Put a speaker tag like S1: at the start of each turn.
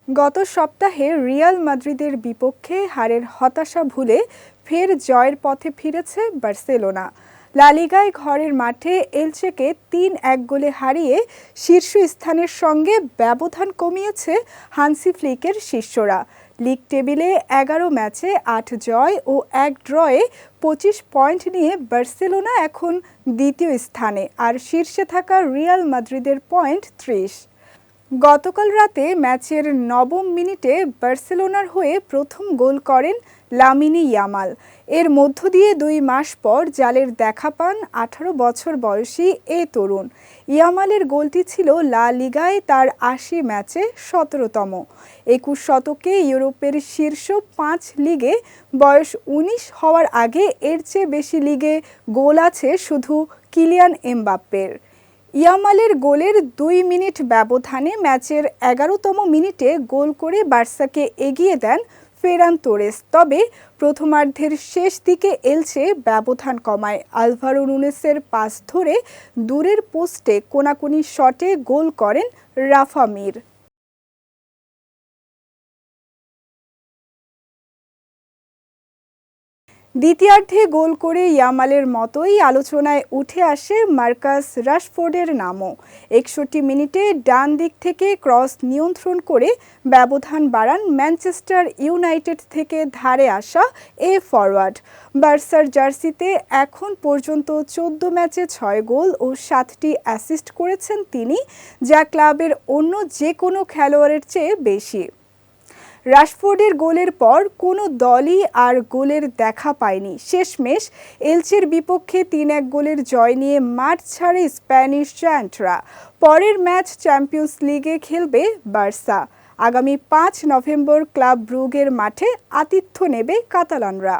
S1: গত সপ্তাহে রিয়াল মাদ্রিদের বিপক্ষে হারের হতাশা ভুলে ফের জয়ের পথে ফিরেছে বার্সেলোনা। লা লিগায় ঘরের মাঠে এলচেকে ৩-১ গোলে হারিয়ে শীর্ষস্থানের সঙ্গে ব্যবধান কমিয়েছে হান্সি ফ্লিকের শিষ্যরা। লিগ টেবিলে ১১ ম্যাচে ৮ জয় ও ১ ড্রয়ে ২৫ পয়েন্ট নিয়ে বার্সেলোনা এখন দ্বিতীয় স্থানে, আর শীর্ষে থাকা রিয়াল মাদ্রিদের পয়েন্ট ৩০। গতকাল রাতে ম্যাচের ৯ম মিনিটে বার্সেলোনার হয়ে প্রথম গোল করেন লামিনে ইয়ামাল। এর মধ্য দিয়ে ২ মাস পর জালের দেখা পান ১৮ বছর বয়সী এ তরুণ। ইয়ামালের গোলটি ছিল লা লিগায় তার ৮০ ম্যাচে ১৭তম। ২১ শতকে ইউরোপের শীর্ষ ৫ লিগে বয়স ১৯ হওয়ার আগে এর চেয়ে বেশি লিগে গোল আছে শুধু কিলিয়ান এমবাপ্পের। ইয়ামালের গোলের ২ মিনিট ব্যবধানে ম্যাচের ১১তম মিনিটে গোল করে বার্সাকে এগিয়ে দেন ফেরান তোরেস। তবে প্রথমার্ধের শেষ দিকে এলচে ব্যবধান কমায়। আলভারো নুনেসের পাস ধরে দূরের পোস্টে কোনাকুনি শটে গোল করেন রাফা মির। দ্বিতীয়ার্ধে গোল করে ইয়ামালের মতোই আলোচনায় উঠে আসে মার্কাস রাশফোর্ডের নামও। ৬১ মিনিটে ডান দিক থেকে ক্রস নিয়ন্ত্রণ করে ব্যবধান বাড়ান ম্যানচেস্টার ইউনাইটেড থেকে ধারে আসা এ ফরওয়ার্ড। বার্সার জার্সিতে এখন পর্যন্ত ১৪ ম্যাচে ৬ গোল ও ৭টি অ্যাসিস্ট করেছেন তিনি, যা ক্লাবের অন্য যে কোনো খেলোয়াড়ের চেয়ে বেশি। রাশফোর্ডের গোলের পর কোনো দলই আর গোলের দেখা পায়নি। শেষমেশ এলচের বিপক্ষে ৩-১ গোলের জয় নিয়ে মাঠ ছাড়ে স্প্যানিশ জায়ান্টরা। পরের ম্যাচ চ্যাম্পিয়ন্স লিগে খেলবে বার্সা। আগামী ৫ নভেম্বর ক্লাব ব্রুগের মাঠে আতিথ্য নেবে কাতালানরা।